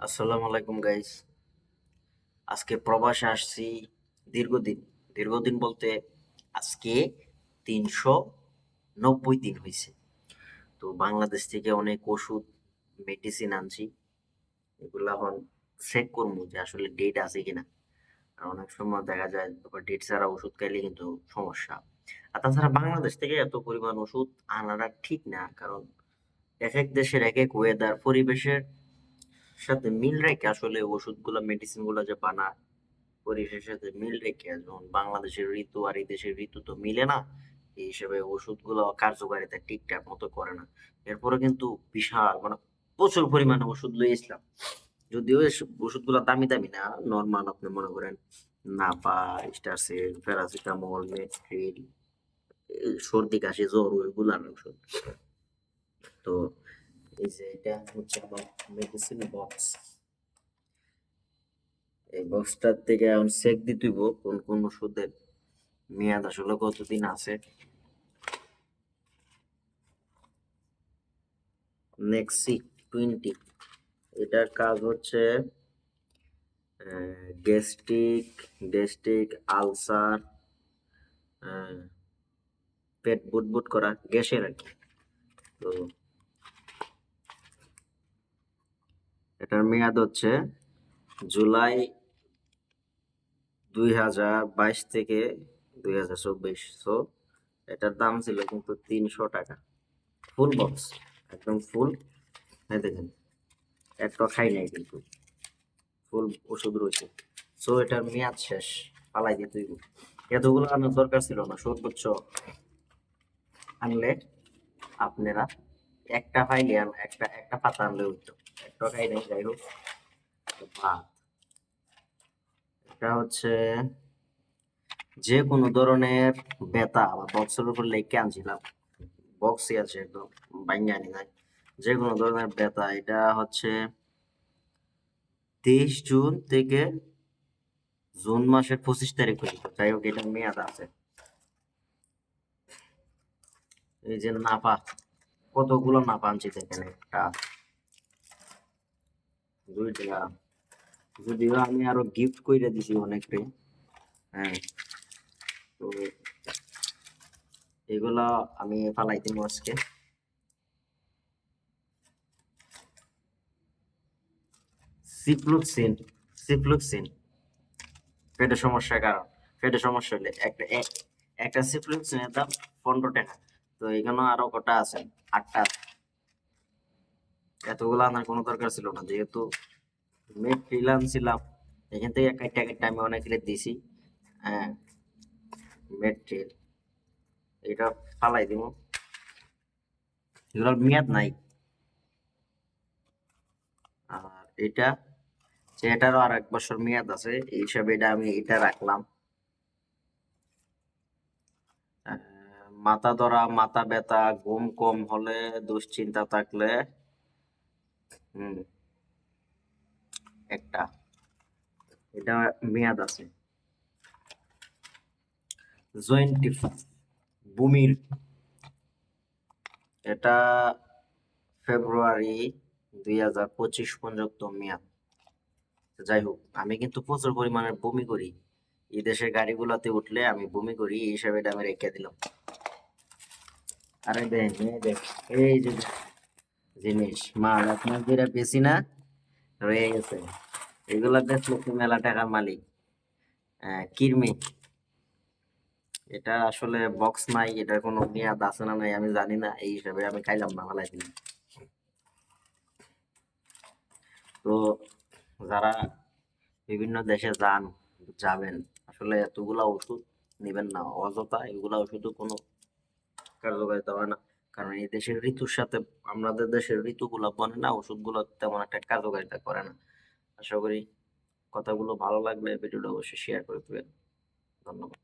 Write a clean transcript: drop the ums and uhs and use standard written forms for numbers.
আসসালামু আলাইকুম গাইস। আজকে প্রবাসে আসছি দীর্ঘদিন। দীর্ঘদিন বলতে আজকে 390 দিন হয়েছে। তো বাংলাদেশ থেকে অনেক ওষুধ মেডিসিন আনছি। এগুলো এখন চেক করবো যে আসলে ডেট আছে কিনা। আর অনেক সময় দেখা যায় ডেট ছাড়া ওষুধ খাইলে কিন্তু সমস্যা। আর তাছাড়া বাংলাদেশ থেকে এত পরিমাণ ওষুধ আনাটা ঠিক না, কারণ এক এক দেশের এক এক ওয়েদার পরিবেশের সাথে মিল রেখে আসলে ওষুধগুলো মেডিসিন গুলো যে বানায় পরিবেশের সাথে মিল রেখে, যেমন বাংলাদেশের ঋতু আর এই দেশের ঋতু তো মিলে না, এই হিসেবে ওষুধগুলো কার্যকারিতা ঠিকঠাক মতো করে না। এরপরে কিন্তু বিশাল মানে প্রচুর পরিমাণে ওষুধ লইছিলাম, যদিও এসব ওষুধগুলো দামি দামি না, নর্মাল আপনি মনে করেন নাপা, স্টারসিল, প্যারাসিটামল, মেট্রিল, সর্দি কাশি জ্বর ওইগুলার ওষুধ। তো এই যে এটা হচ্ছে আমার মেডিসিন বক্স। এই বক্সটার থেকে এখন চেক দিতে হইব কোন কোন ওষুধের মেয়াদ আসলে কতদিন আছে। নেক্সি 20, এটার কাজ হচ্ছে গ্যাস্ট্রিক, আলসার, পেট বুটবুট করা, গ্যাসের আর কি। তো এটার মেয়াদ হচ্ছে জুলাই 2022 থেকে 2024। সো এটার দাম ছিল কিন্তু 300 টাকা। ফুল বক্স, একদম ফুল। হ্যাঁ দেখেন, একটা খাই নাই কিন্তু ফুল ওষুধ রয়েছে। সো এটার মেয়াদ শেষ, পালাই দিতে হইব। এতগুলো আনার দরকার ছিল না, সর্বোচ্চ আনলে আপনারা একটা ফাইলে একটা একটা পাতা আনলে হইতো। একটা খাই নাই, যাই হোক। ভাত, এটা হচ্ছে যে কোনো ধরনের ব্যথা বা বক্সের উপর লেখকে আনছিলাম, বক্সই আছে একদম, বাইঙ্গা আনি নাই। যে কোনো ধরনের ব্যথা, এটা হচ্ছে 23 জুন থেকে জুন মাসের 25 তারিখ পর্যন্ত। যাই হোক, এটার মেয়াদ আছে। এই যে নাপা, কতগুলো নাপা আনছি দেখেন, একটা, দুইটা, যদিও আমি আরো গিফট কইরা দিছি অনেককে। হ্যাঁ, তো এগুলা আমি ফালাই দিব আজকে। সিপ্লুক্সিন, সিপ্লুক্সিন পেটের সমস্যার কারণ, পেটের সমস্যা হলে একটা সিপ্লুক্সিনের দাম 15 টাকা। তো এখানে আরো কটা আছে, 8টা। এতগুলো আনার কোনো দরকার ছিল না, যেহেতু মেট ফ্রিলান্স ছিলাম। এখান থেকে একটা একটা আমি অনেক দিছি। হ্যাঁ, মেট্রিল, এটা ফালাই দিব, এগুলোর মেয়াদ নাই। আর এটা যে এটারও আর 1 বছর মেয়াদ আছে, এই হিসাবে এটা আমি এটা রাখলাম। মাথা ধরা, মাথা ব্যথা, ঘুম কম হলে, দুশ্চিন্তা থাকলে, হুম, একটা, এটা মেয়াদ আছে। জয়েন্ট বমির, এটা ফেব্রুয়ারি 2025 পর্যন্ত মেয়াদ। যাই হোক, আমি কিন্তু প্রচুর পরিমাণে বমি করি, এই দেশের গাড়িগুলোতে উঠলে আমি বমি করি, এই হিসাবে এটা আমি রেখে দিলাম। আরে দেখ, দেখ, এই যে জিনিস মাল আপনার যেটা বেশি না রয়ে গেছে, এগুলা দেখলে তো মেলা টাকার মালিক। কিরমি, এটা আসলে বক্স নাই, এটার কোনো মেয়াদ আছে না নাই আমি জানি না, এই হিসাবে আমি খাইলাম না, ফালাই দিলাম। তো যারা বিভিন্ন দেশে যাবেন, আসলে এতগুলা ওষুধ নেবেন না অযথা, এগুলা ওষুধও কোনো কার্যকারিতা হয় না। কারণ এই দেশের ঋতুর সাথে আমাদের দেশের ঋতুগুলা বনে না, ওষুধগুলো তেমন একটা কার্যকারিতা করে না। আশা করি কথাগুলো ভালো লাগলে ভিডিওটা অবশ্যই শেয়ার করে দিবেন। ধন্যবাদ।